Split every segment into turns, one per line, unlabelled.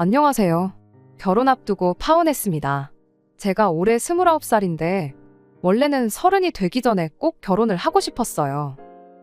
안녕하세요. 결혼 앞두고 파혼했습니다. 제가 올해 29살인데 원래는 30이 되기 전에 꼭 결혼을 하고 싶었어요.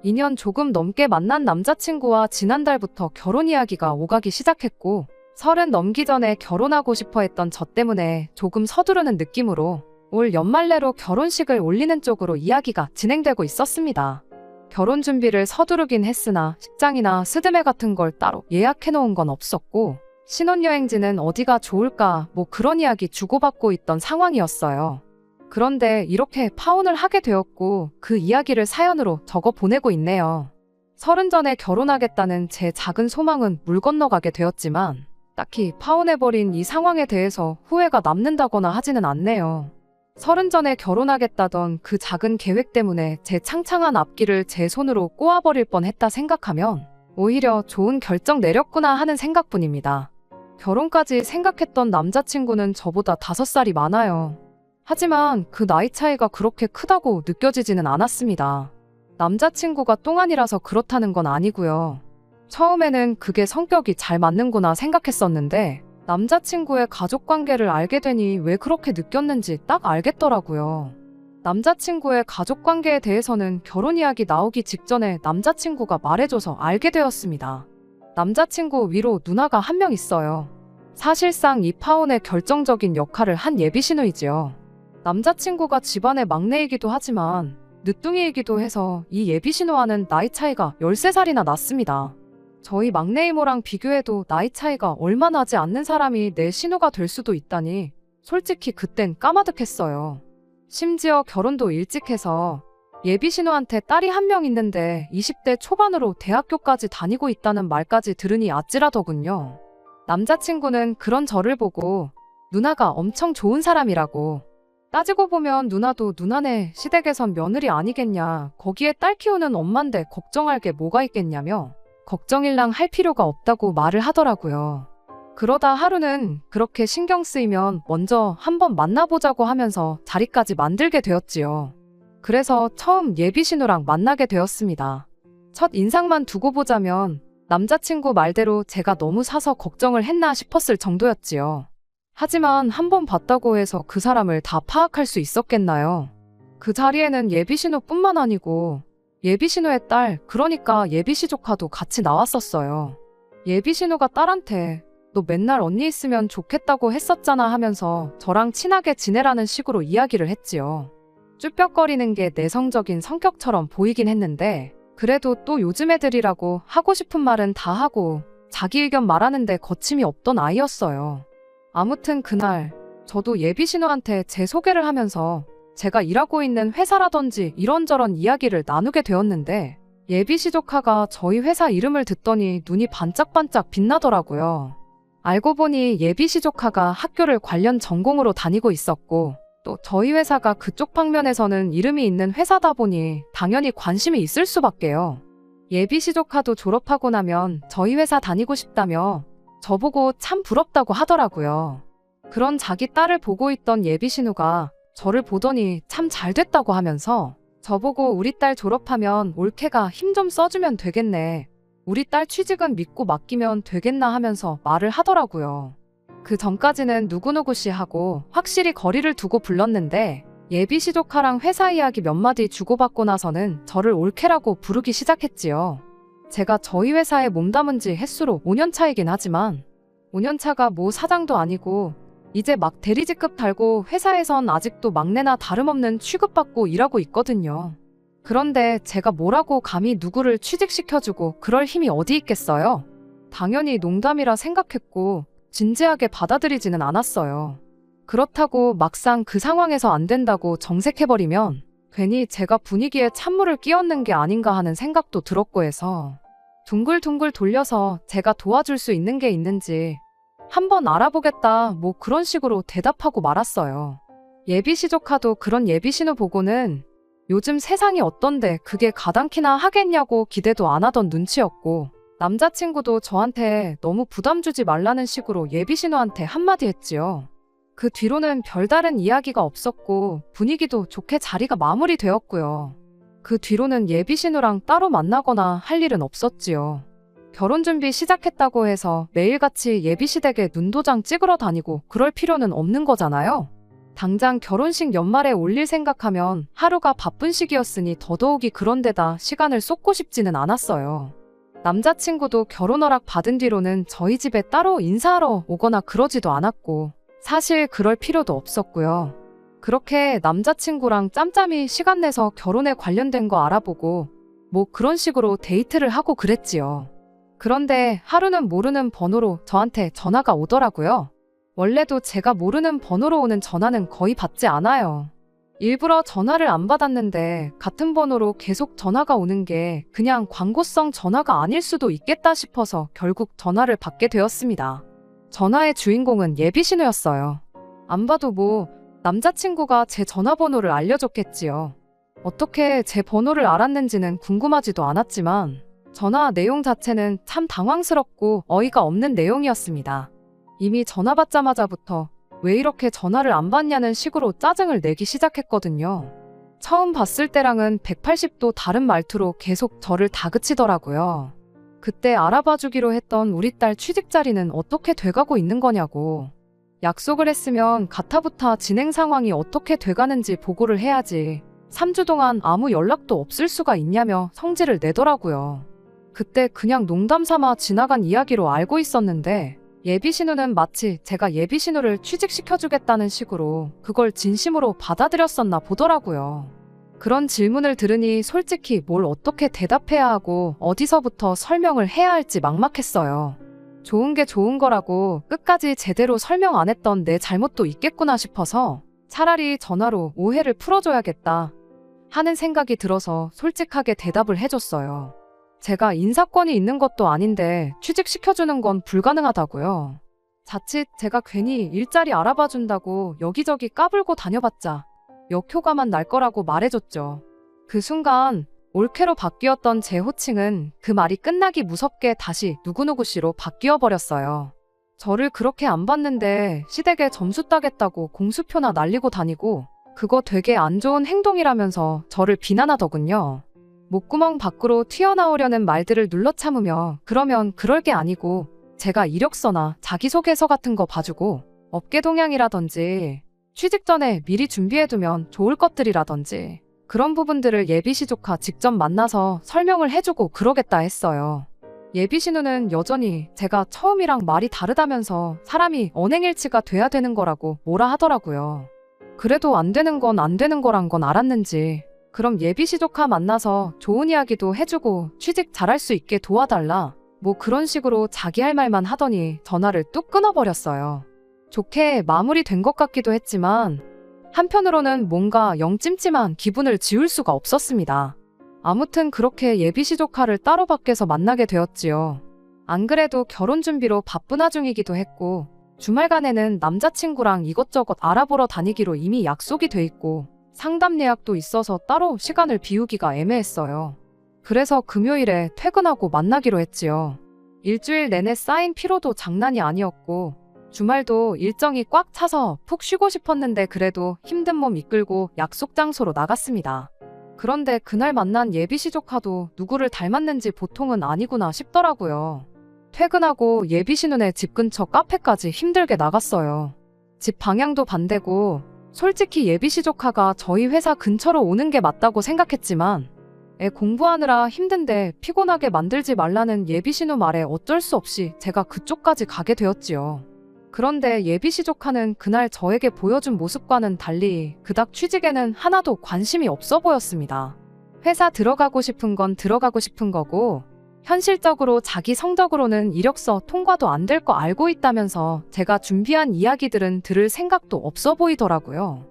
2년 조금 넘게 만난 남자친구와 지난달부터 결혼 이야기가 오가기 시작했고 30 넘기 전에 결혼하고 싶어 했던 저 때문에 조금 서두르는 느낌으로 올 연말 내로 결혼식을 올리는 쪽으로 이야기가 진행되고 있었습니다. 결혼 준비를 서두르긴 했으나 식장이나 스드메 같은 걸 따로 예약해 놓은 건 없었고 신혼여행지는 어디가 좋을까 뭐 그런 이야기 주고받고 있던 상황이었어요. 그런데 이렇게 파혼을 하게 되었고 그 이야기를 사연으로 적어 보내고 있네요. 30 전에 결혼하겠다는 제 작은 소망은 물 건너가게 되었지만 딱히 파혼해버린 이 상황에 대해서 후회가 남는다거나 하지는 않네요. 30 전에 결혼하겠다던 그 작은 계획 때문에 제 창창한 앞길을 제 손으로 꼬아버릴 뻔했다 생각하면 오히려 좋은 결정 내렸구나 하는 생각뿐입니다. 결혼까지 생각했던 남자친구는 저보다 5살이 많아요. 하지만 그 나이 차이가 그렇게 크다고 느껴지지는 않았습니다. 남자친구가 똥안이라서 그렇다는 건 아니고요. 처음에는 그게 성격이 잘 맞는구나 생각했었는데 남자친구의 가족관계를 알게 되니 왜 그렇게 느꼈는지 딱 알겠더라고요. 남자친구의 가족관계에 대해서는 결혼 이야기 나오기 직전에 남자친구가 말해줘서 알게 되었습니다. 남자친구 위로 누나가 한 명 있어요. 사실상 이 파혼의 결정적인 역할을 한 예비신우이지요. 남자친구가 집안의 막내이기도 하지만 늦둥이이기도 해서 이 예비신우와는 나이 차이가 13살이나 났습니다. 저희 막내 이모랑 비교해도 나이 차이가 얼마 나지 않는 사람이 내 신우가 될 수도 있다니 솔직히 그땐 까마득했어요. 심지어 결혼도 일찍 해서 예비신우한테 딸이 한 명 있는데 20대 초반으로 대학교까지 다니고 있다는 말까지 들으니 아찔하더군요. 남자친구는 그런 저를 보고 누나가 엄청 좋은 사람이라고, 따지고 보면 누나도 누나네 시댁에선 며느리 아니겠냐, 거기에 딸 키우는 엄만데 걱정할 게 뭐가 있겠냐며 걱정일랑 할 필요가 없다고 말을 하더라고요. 그러다 하루는 그렇게 신경 쓰이면 먼저 한번 만나보자고 하면서 자리까지 만들게 되었지요. 그래서 처음 예비신우랑 만나게 되었습니다. 첫 인상만 두고 보자면 남자친구 말대로 제가 너무 사서 걱정을 했나 싶었을 정도였지요. 하지만 한번 봤다고 해서 그 사람을 다 파악할 수 있었겠나요? 그 자리에는 예비신우뿐만 아니고 예비신우의 딸, 그러니까 예비시조카도 같이 나왔었어요. 예비신우가 딸한테 너 맨날 언니 있으면 좋겠다고 했었잖아 하면서 저랑 친하게 지내라는 식으로 이야기를 했지요. 쭈뼛거리는 게 내성적인 성격처럼 보이긴 했는데 그래도 또 요즘 애들이라고 하고 싶은 말은 다 하고 자기 의견 말하는데 거침이 없던 아이였어요. 아무튼 그날 저도 예비신우한테 제 소개를 하면서 제가 일하고 있는 회사라든지 이런저런 이야기를 나누게 되었는데 예비시조카가 저희 회사 이름을 듣더니 눈이 반짝반짝 빛나더라고요. 알고 보니 예비시조카가 학교를 관련 전공으로 다니고 있었고 또 저희 회사가 그쪽 방면에서는 이름이 있는 회사다 보니 당연히 관심이 있을 수밖에요. 예비시조카도 졸업하고 나면 저희 회사 다니고 싶다며 저보고 참 부럽다고 하더라고요. 그런 자기 딸을 보고 있던 예비신우가 저를 보더니 참 잘됐다고 하면서 저보고 우리 딸 졸업하면 올케가 힘 좀 써주면 되겠네, 우리 딸 취직은 믿고 맡기면 되겠나 하면서 말을 하더라고요. 그 전까지는 누구누구씨 하고 확실히 거리를 두고 불렀는데 예비시조카랑 회사 이야기 몇 마디 주고받고 나서는 저를 올케라고 부르기 시작했지요. 제가 저희 회사에 몸담은 지 햇수로 5년 차이긴 하지만 5년 차가 뭐 사장도 아니고 이제 막 대리직급 달고 회사에선 아직도 막내나 다름없는 취급받고 일하고 있거든요. 그런데 제가 뭐라고 감히 누구를 취직시켜주고 그럴 힘이 어디 있겠어요? 당연히 농담이라 생각했고 진지하게 받아들이지는 않았어요. 그렇다고 막상 그 상황에서 안 된다고 정색해버리면 괜히 제가 분위기에 찬물을 끼얹는 게 아닌가 하는 생각도 들었고 해서 둥글둥글 돌려서 제가 도와줄 수 있는 게 있는지 한번 알아보겠다 뭐 그런 식으로 대답하고 말았어요. 예비시조카도 그런 예비신우 보고는 요즘 세상이 어떤데 그게 가당키나 하겠냐고 기대도 안 하던 눈치였고 남자친구도 저한테 너무 부담 주지 말라는 식으로 예비신우한테 한마디 했지요. 그 뒤로는 별다른 이야기가 없었고 분위기도 좋게 자리가 마무리되었고요. 그 뒤로는 예비신우랑 따로 만나거나 할 일은 없었지요. 결혼 준비 시작했다고 해서 매일같이 예비시댁에 눈도장 찍으러 다니고 그럴 필요는 없는 거잖아요. 당장 결혼식 연말에 올릴 생각하면 하루가 바쁜 시기였으니 더더욱이 그런 데다 시간을 쏟고 싶지는 않았어요. 남자친구도 결혼 허락 받은 뒤로는 저희 집에 따로 인사하러 오거나 그러지도 않았고 사실 그럴 필요도 없었고요. 그렇게 남자친구랑 짬짬이 시간 내서 결혼에 관련된 거 알아보고 뭐 그런 식으로 데이트를 하고 그랬지요. 그런데 하루는 모르는 번호로 저한테 전화가 오더라고요. 원래도 제가 모르는 번호로 오는 전화는 거의 받지 않아요. 일부러 전화를 안 받았는데 같은 번호로 계속 전화가 오는 게 그냥 광고성 전화가 아닐 수도 있겠다 싶어서 결국 전화를 받게 되었습니다. 전화의 주인공은 예비신우였어요. 안 봐도 뭐 남자친구가 제 전화번호를 알려줬겠지요. 어떻게 제 번호를 알았는지는 궁금하지도 않았지만 전화 내용 자체는 참 당황스럽고 어이가 없는 내용이었습니다. 이미 전화 받자마자부터 왜 이렇게 전화를 안 받냐는 식으로 짜증을 내기 시작했거든요. 처음 봤을 때랑은 180도 다른 말투로 계속 저를 다그치더라고요. 그때 알아봐주기로 했던 우리 딸 취직 자리는 어떻게 돼가고 있는 거냐고. 약속을 했으면 가타부타 진행 상황이 어떻게 돼가는지 보고를 해야지. 3주 동안 아무 연락도 없을 수가 있냐며 성질을 내더라고요. 그때 그냥 농담 삼아 지나간 이야기로 알고 있었는데 예비신우는 마치 제가 예비신우를 취직시켜주겠다는 식으로 그걸 진심으로 받아들였었나 보더라고요. 그런 질문을 들으니 솔직히 뭘 어떻게 대답해야 하고 어디서부터 설명을 해야 할지 막막했어요. 좋은 게 좋은 거라고 끝까지 제대로 설명 안 했던 내 잘못도 있겠구나 싶어서 차라리 전화로 오해를 풀어줘야겠다 하는 생각이 들어서 솔직하게 대답을 해줬어요. 제가 인사권이 있는 것도 아닌데 취직시켜주는 건 불가능하다고요. 자칫 제가 괜히 일자리 알아봐준다고 여기저기 까불고 다녀봤자 역효과만 날 거라고 말해줬죠. 그 순간 올케로 바뀌었던 제 호칭은 그 말이 끝나기 무섭게 다시 누구누구씨로 바뀌어버렸어요. 저를 그렇게 안 봤는데 시댁에 점수 따겠다고 공수표나 날리고 다니고 그거 되게 안 좋은 행동이라면서 저를 비난하더군요. 목구멍 밖으로 튀어나오려는 말들을 눌러 참으며 그러면 그럴 게 아니고 제가 이력서나 자기소개서 같은 거 봐주고 업계 동향이라든지 취직 전에 미리 준비해두면 좋을 것들이라든지 그런 부분들을 예비시 조카 직접 만나서 설명을 해주고 그러겠다 했어요. 예비신우는 여전히 제가 처음이랑 말이 다르다면서 사람이 언행일치가 돼야 되는 거라고 뭐라 하더라고요. 그래도 안 되는 건 안 되는 거란 건 알았는지 그럼 예비시 조카 만나서 좋은 이야기도 해주고 취직 잘할 수 있게 도와달라 뭐 그런 식으로 자기 할 말만 하더니 전화를 뚝 끊어버렸어요. 좋게 마무리된 것 같기도 했지만 한편으로는 뭔가 영 찜찜한 기분을 지울 수가 없었습니다. 아무튼 그렇게 예비시 조카를 따로 밖에서 만나게 되었지요. 안 그래도 결혼 준비로 바쁜 와중이기도 했고 주말간에는 남자친구랑 이것저것 알아보러 다니기로 이미 약속이 돼 있고 상담 예약도 있어서 따로 시간을 비우기가 애매했어요. 그래서 금요일에 퇴근하고 만나기로 했지요. 일주일 내내 쌓인 피로도 장난이 아니었고 주말도 일정이 꽉 차서 푹 쉬고 싶었는데 그래도 힘든 몸 이끌고 약속 장소로 나갔습니다. 그런데 그날 만난 예비시 조카도 누구를 닮았는지 보통은 아니구나 싶더라고요. 퇴근하고 예비신우네 집 근처 카페까지 힘들게 나갔어요. 집 방향도 반대고 솔직히 예비시 조카가 저희 회사 근처로 오는 게 맞다고 생각했지만 애 공부하느라 힘든데 피곤하게 만들지 말라는 예비신우 말에 어쩔 수 없이 제가 그쪽까지 가게 되었지요. 그런데 예비시 조카는 그날 저에게 보여준 모습과는 달리 그닥 취직에는 하나도 관심이 없어 보였습니다. 회사 들어가고 싶은 건 들어가고 싶은 거고 현실적으로 자기 성적으로는 이력서 통과도 안 될 거 알고 있다면서 제가 준비한 이야기들은 들을 생각도 없어 보이더라고요.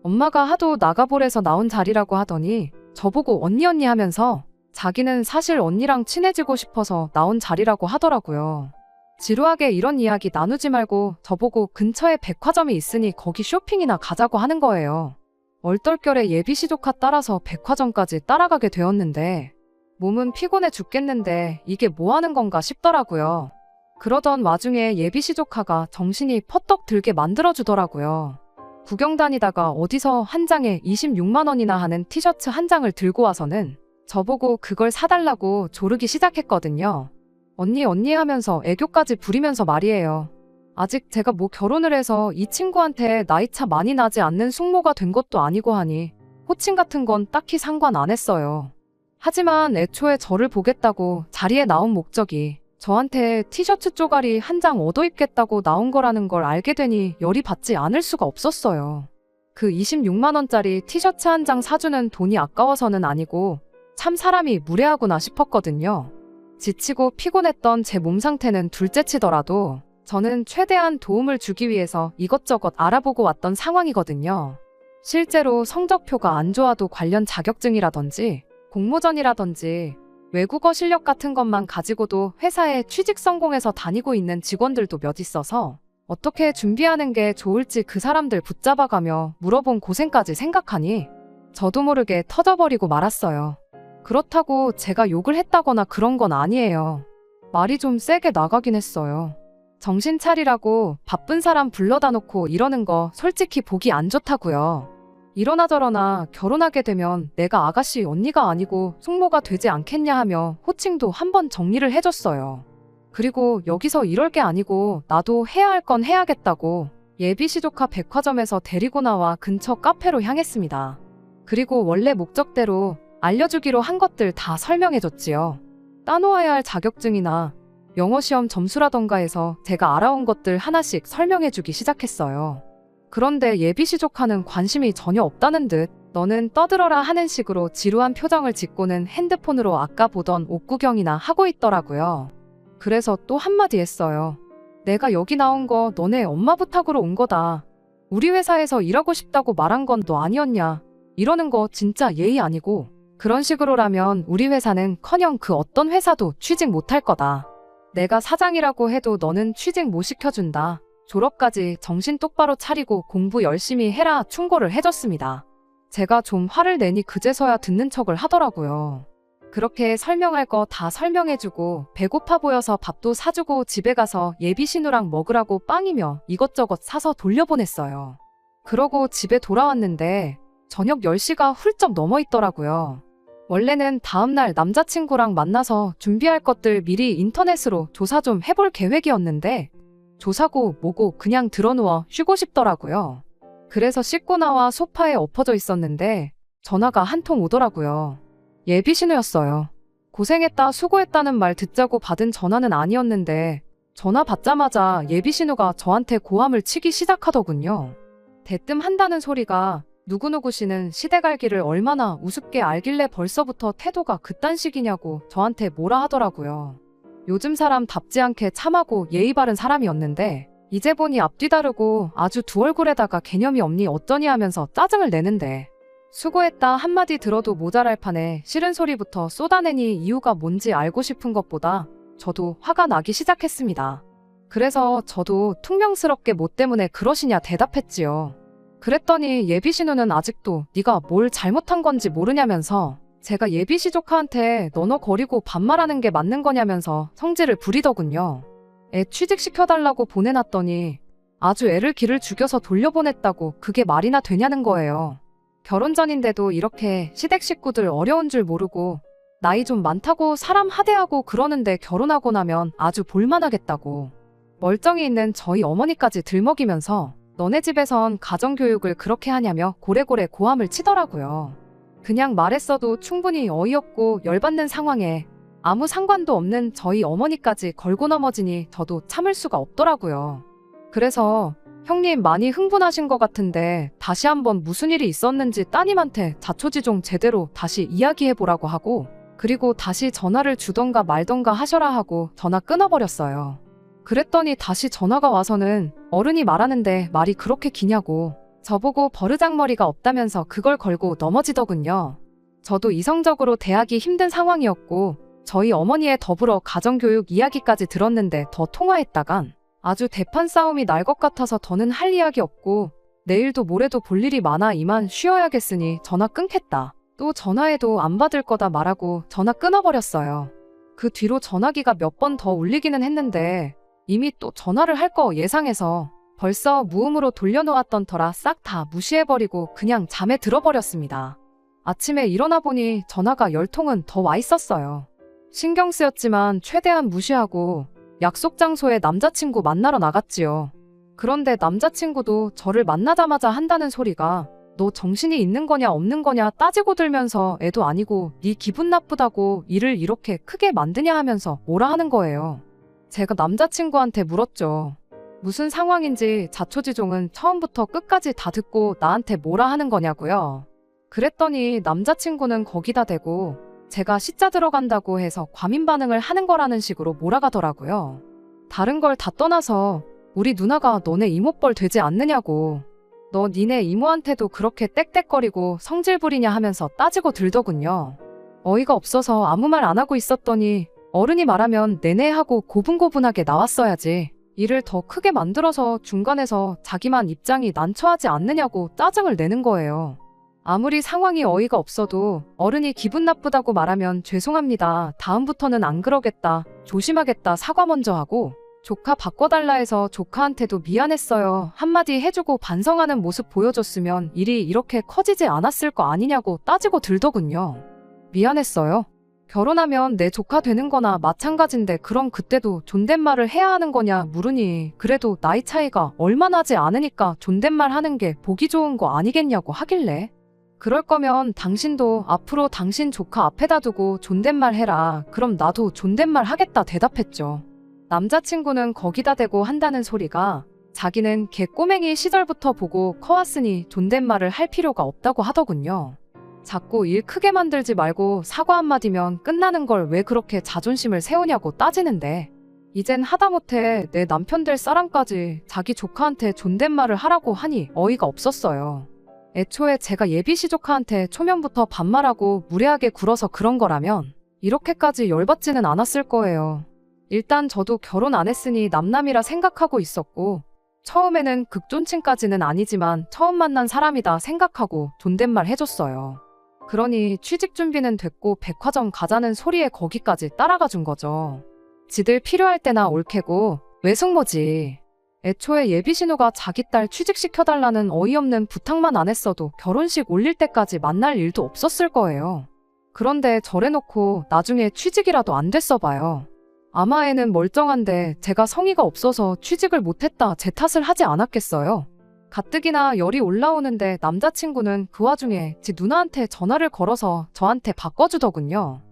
엄마가 하도 나가보래서 나온 자리라고 하더니 저보고 언니 하면서 자기는 사실 언니랑 친해지고 싶어서 나온 자리라고 하더라고요. 지루하게 이런 이야기 나누지 말고 저보고 근처에 백화점이 있으니 거기 쇼핑이나 가자고 하는 거예요. 얼떨결에 예비시 조카 따라서 백화점까지 따라가게 되었는데 몸은 피곤해 죽겠는데 이게 뭐 하는 건가 싶더라고요. 그러던 와중에 예비시 조카가 정신이 퍼떡 들게 만들어주더라고요. 구경 다니다가 어디서 한 장에 26만 원이나 하는 티셔츠 한 장을 들고 와서는 저보고 그걸 사달라고 조르기 시작했거든요. 언니 언니 하면서 애교까지 부리면서 말이에요. 아직 제가 뭐 결혼을 해서 이 친구한테 나이차 많이 나지 않는 숙모가 된 것도 아니고 하니 호칭 같은 건 딱히 상관 안 했어요. 하지만 애초에 저를 보겠다고 자리에 나온 목적이 저한테 티셔츠 쪼가리 한 장 얻어입겠다고 나온 거라는 걸 알게 되니 열이 받지 않을 수가 없었어요. 그 26만 원짜리 티셔츠 한 장 사주는 돈이 아까워서는 아니고 참 사람이 무례하구나 싶었거든요. 지치고 피곤했던 제 몸 상태는 둘째치더라도 저는 최대한 도움을 주기 위해서 이것저것 알아보고 왔던 상황이거든요. 실제로 성적표가 안 좋아도 관련 자격증이라든지 공모전이라든지 외국어 실력 같은 것만 가지고도 회사에 취직 성공해서 다니고 있는 직원들도 몇 있어서 어떻게 준비하는 게 좋을지 그 사람들 붙잡아가며 물어본 고생까지 생각하니 저도 모르게 터져버리고 말았어요. 그렇다고 제가 욕을 했다거나 그런 건 아니에요. 말이 좀 세게 나가긴 했어요. 정신 차리라고 바쁜 사람 불러다 놓고 이러는 거 솔직히 보기 안 좋다고요. 이러나 저러나 결혼하게 되면 내가 아가씨 언니가 아니고 숙모가 되지 않겠냐 하며 호칭도 한번 정리를 해줬어요. 그리고 여기서 이럴 게 아니고 나도 해야 할 건 해야겠다고 예비시조카 백화점에서 데리고 나와 근처 카페로 향했습니다. 그리고 원래 목적대로 알려주기로 한 것들 다 설명해줬지요. 따놓아야 할 자격증이나 영어시험 점수라던가 해서 제가 알아온 것들 하나씩 설명해주기 시작했어요. 그런데 예비시조카는 관심이 전혀 없다는 듯 너는 떠들어라 하는 식으로 지루한 표정을 짓고는 핸드폰으로 아까 보던 옷 구경이나 하고 있더라고요. 그래서 또 한마디 했어요. 내가 여기 나온 거 너네 엄마 부탁으로 온 거다. 우리 회사에서 일하고 싶다고 말한 건 너 아니었냐. 이러는 거 진짜 예의 아니고 그런 식으로라면 우리 회사는 커녕 그 어떤 회사도 취직 못할 거다. 내가 사장이라고 해도 너는 취직 못 시켜준다. 졸업까지 정신 똑바로 차리고 공부 열심히 해라 충고를 해줬습니다. 제가 좀 화를 내니 그제서야 듣는 척을 하더라고요. 그렇게 설명할 거 다 설명해주고 배고파 보여서 밥도 사주고 집에 가서 예비신우랑 먹으라고 빵이며 이것저것 사서 돌려보냈어요. 그러고 집에 돌아왔는데 저녁 10시가 훌쩍 넘어 있더라고요. 원래는 다음날 남자친구랑 만나서 준비할 것들 미리 인터넷으로 조사 좀 해볼 계획이었는데 조사고 뭐고 그냥 드러누워 쉬고 싶더라고요. 그래서 씻고 나와 소파에 엎어져 있었는데 전화가 한 통 오더라고요. 예비신우였어요. 고생했다 수고했다는 말 듣자고 받은 전화는 아니었는데 전화 받자마자 예비신우가 저한테 고함을 치기 시작하더군요. 대뜸 한다는 소리가 누구누구 씨는 시댁 알기를 얼마나 우습게 알길래 벌써부터 태도가 그딴 식이냐고 저한테 뭐라 하더라고요. 요즘 사람답지 않게 참하고 예의 바른 사람이었는데 이제 보니 앞뒤 다르고 아주 두 얼굴에다가 개념이 없니 어쩌니 하면서 짜증을 내는데 수고했다 한마디 들어도 모자랄 판에 싫은 소리부터 쏟아내니 이유가 뭔지 알고 싶은 것보다 저도 화가 나기 시작했습니다. 그래서 저도 퉁명스럽게 뭐 때문에 그러시냐 대답했지요. 그랬더니 예비신우는 아직도 네가 뭘 잘못한 건지 모르냐면서 제가 예비시조카한테 너너 거리고 반말하는 게 맞는 거냐면서 성질을 부리더군요. 애 취직시켜달라고 보내놨더니 아주 애를 기를 죽여서 돌려보냈다고 그게 말이나 되냐는 거예요. 결혼 전인데도 이렇게 시댁 식구들 어려운 줄 모르고 나이 좀 많다고 사람 하대하고 그러는데 결혼하고 나면 아주 볼만하겠다고. 멀쩡히 있는 저희 어머니까지 들먹이면서 너네 집에선 가정교육을 그렇게 하냐며 고래고래 고함을 치더라고요. 그냥 말했어도 충분히 어이없고 열받는 상황에 아무 상관도 없는 저희 어머니까지 걸고 넘어지니 저도 참을 수가 없더라고요. 그래서 형님 많이 흥분하신 것 같은데 다시 한번 무슨 일이 있었는지 따님한테 자초지종 제대로 다시 이야기해보라고 하고 그리고 다시 전화를 주던가 말던가 하셔라 하고 전화 끊어버렸어요. 그랬더니 다시 전화가 와서는 어른이 말하는데 말이 그렇게 기냐고 저보고 버르장머리가 없다면서 그걸 걸고 넘어지더군요. 저도 이성적으로 대하기 힘든 상황이었고 저희 어머니의 더불어 가정교육 이야기까지 들었는데 더 통화했다간 아주 대판 싸움이 날 것 같아서 더는 할 이야기 없고 내일도 모레도 볼 일이 많아 이만 쉬어야겠으니 전화 끊겠다. 또 전화해도 안 받을 거다 말하고 전화 끊어버렸어요. 그 뒤로 전화기가 몇 번 더 울리기는 했는데 이미 또 전화를 할 거 예상해서 벌써 무음으로 돌려놓았던 터라 싹 다 무시해버리고 그냥 잠에 들어버렸습니다. 아침에 일어나 보니 전화가 10통은 더 와 있었어요. 신경 쓰였지만 최대한 무시하고 약속 장소에 남자친구 만나러 나갔지요. 그런데 남자친구도 저를 만나자마자 한다는 소리가 너 정신이 있는 거냐 없는 거냐 따지고 들면서 애도 아니고 네 기분 나쁘다고 일을 이렇게 크게 만드냐 하면서 뭐라 하는 거예요. 제가 남자친구한테 물었죠. 무슨 상황인지 자초지종은 처음부터 끝까지 다 듣고 나한테 뭐라 하는 거냐고요. 그랬더니 남자친구는 거기다 대고 제가 시자 들어간다고 해서 과민 반응을 하는 거라는 식으로 몰아가더라고요. 다른 걸 다 떠나서 우리 누나가 너네 이모뻘 되지 않느냐고. 너 니네 이모한테도 그렇게 떽떽거리고 성질 부리냐 하면서 따지고 들더군요. 어이가 없어서 아무 말 안 하고 있었더니 어른이 말하면 내내 하고 고분고분하게 나왔어야지. 일을 더 크게 만들어서 중간에서 자기만 입장이 난처하지 않느냐고 짜증을 내는 거예요. 아무리 상황이 어이가 없어도 어른이 기분 나쁘다고 말하면 죄송합니다. 다음부터는 안 그러겠다. 조심하겠다. 사과 먼저 하고 조카 바꿔달라 해서 조카한테도 미안했어요. 한마디 해주고 반성하는 모습 보여줬으면 일이 이렇게 커지지 않았을 거 아니냐고 따지고 들더군요. 미안했어요? 결혼하면 내 조카 되는 거나 마찬가지인데 그럼 그때도 존댓말을 해야 하는 거냐 물으니 그래도 나이 차이가 얼마 나지 않으니까 존댓말 하는 게 보기 좋은 거 아니겠냐고 하길래 그럴 거면 당신도 앞으로 당신 조카 앞에다 두고 존댓말 해라. 그럼 나도 존댓말 하겠다 대답했죠. 남자친구는 거기다 대고 한다는 소리가 자기는 걔 꼬맹이 시절부터 보고 커왔으니 존댓말을 할 필요가 없다고 하더군요. 자꾸 일 크게 만들지 말고 사과 한마디면 끝나는 걸 왜 그렇게 자존심을 세우냐고 따지는데 이젠 하다못해 내 남편 될 사람까지 자기 조카한테 존댓말을 하라고 하니 어이가 없었어요. 애초에 제가 예비시 조카한테 초면부터 반말하고 무례하게 굴어서 그런 거라면 이렇게까지 열받지는 않았을 거예요. 일단 저도 결혼 안 했으니 남남이라 생각하고 있었고 처음에는 극존칭까지는 아니지만 처음 만난 사람이다 생각하고 존댓말 해줬어요. 그러니 취직 준비는 됐고 백화점 가자는 소리에 거기까지 따라가 준 거죠. 지들 필요할 때나 올캐고 외숙모지. 애초에 예비신우가 자기 딸 취직시켜달라는 어이없는 부탁만 안 했어도 결혼식 올릴 때까지 만날 일도 없었을 거예요. 그런데 저래놓고 나중에 취직이라도 안 됐어 봐요. 아마 애는 멀쩡한데 제가 성의가 없어서 취직을 못했다 제 탓을 하지 않았겠어요. 가뜩이나 열이 올라오는데 남자친구는 그 와중에 지 누나한테 전화를 걸어서 저한테 바꿔주더군요.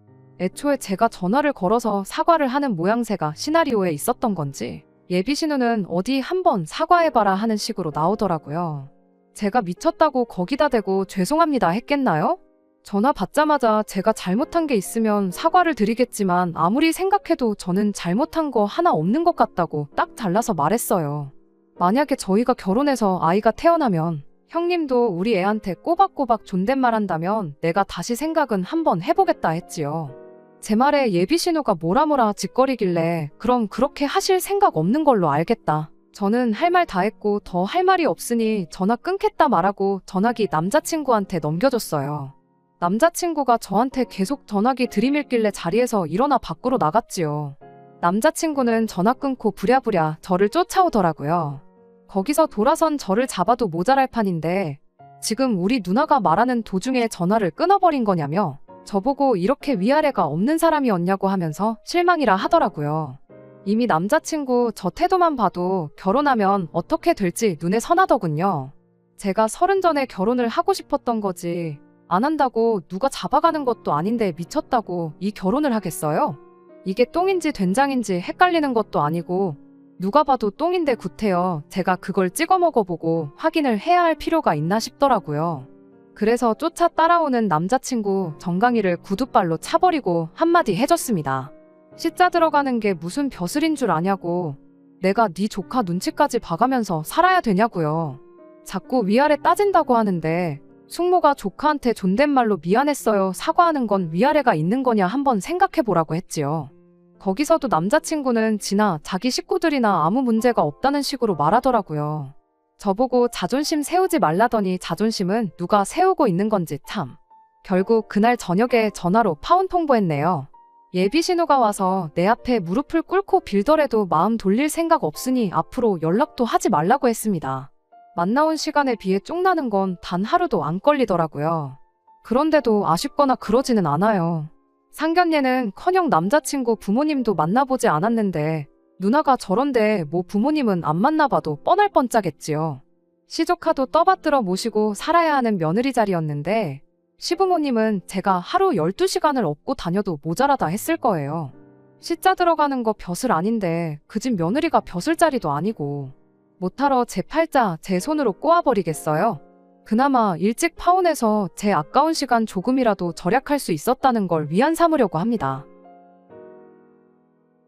애초에 제가 전화를 걸어서 사과를 하는 모양새가 시나리오에 있었던 건지 예비신우는 어디 한번 사과해봐라 하는 식으로 나오더라고요. 제가 미쳤다고 거기다 대고 죄송합니다 했겠나요? 전화 받자마자 제가 잘못한 게 있으면 사과를 드리겠지만 아무리 생각해도 저는 잘못한 거 하나 없는 것 같다고 딱 잘라서 말했어요. 만약에 저희가 결혼해서 아이가 태어나면 형님도 우리 애한테 꼬박꼬박 존댓말 한다면 내가 다시 생각은 한번 해보겠다 했지요. 제 말에 예비신우가 뭐라 짓거리길래 그럼 그렇게 하실 생각 없는 걸로 알겠다. 저는 할 말 다 했고 더 할 말이 없으니 전화 끊겠다 말하고 전화기 남자친구한테 넘겨줬어요. 남자친구가 저한테 계속 전화기 들이밀길래 자리에서 일어나 밖으로 나갔지요. 남자친구는 전화 끊고 부랴부랴 저를 쫓아오더라고요. 거기서 돌아선 저를 잡아도 모자랄 판인데 지금 우리 누나가 말하는 도중에 전화를 끊어버린 거냐며 저보고 이렇게 위아래가 없는 사람이었냐고 하면서 실망이라 하더라고요. 이미 남자친구 저 태도만 봐도 결혼하면 어떻게 될지 눈에 선하더군요. 제가 30 전에 결혼을 하고 싶었던 거지 안 한다고 누가 잡아가는 것도 아닌데 미쳤다고 이 결혼을 하겠어요? 이게 똥인지 된장인지 헷갈리는 것도 아니고 누가 봐도 똥인데 구태여 제가 그걸 찍어 먹어보고 확인을 해야 할 필요가 있나 싶더라고요. 그래서 쫓아 따라오는 남자친구 정강이를 구두발로 차버리고 한마디 해줬습니다. 시자 들어가는 게 무슨 벼슬인 줄 아냐고. 내가 네 조카 눈치까지 봐가면서 살아야 되냐고요. 자꾸 위아래 따진다고 하는데 숙모가 조카한테 존댓말로 미안했어요 사과하는 건 위아래가 있는 거냐 한번 생각해보라고 했지요. 거기서도 남자친구는 지나 자기 식구들이나 아무 문제가 없다는 식으로 말하더라고요. 저보고 자존심 세우지 말라더니 자존심은 누가 세우고 있는 건지 참. 결국 그날 저녁에 전화로 파혼 통보했네요. 예비신우가 와서 내 앞에 무릎을 꿇고 빌더라도 마음 돌릴 생각 없으니 앞으로 연락도 하지 말라고 했습니다. 만나온 시간에 비해 쫑나는 건 단 하루도 안 걸리더라고요. 그런데도 아쉽거나 그러지는 않아요. 상견례는커녕 남자친구 부모님도 만나보지 않았는데 누나가 저런데 뭐 부모님은 안 만나봐도 뻔할 뻔짜겠지요. 시조카도 떠받들어 모시고 살아야 하는 며느리 자리였는데 시부모님은 제가 하루 12시간을 업고 다녀도 모자라다 했을 거예요. 시자 들어가는 거 벼슬 아닌데 그 집 며느리가 벼슬 자리도 아니고 못하러 제 팔자 제 손으로 꼬아버리겠어요? 그나마 일찍 파혼해서 제 아까운 시간 조금이라도 절약할 수 있었다는 걸 위안 삼으려고 합니다.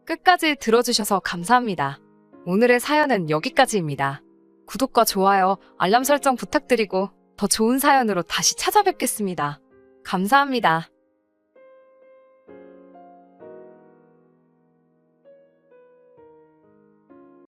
끝까지 들어주셔서 감사합니다. 오늘의 사연은 여기까지입니다. 구독과 좋아요, 알람 설정 부탁드리고 더 좋은 사연으로 다시 찾아뵙겠습니다. 감사합니다.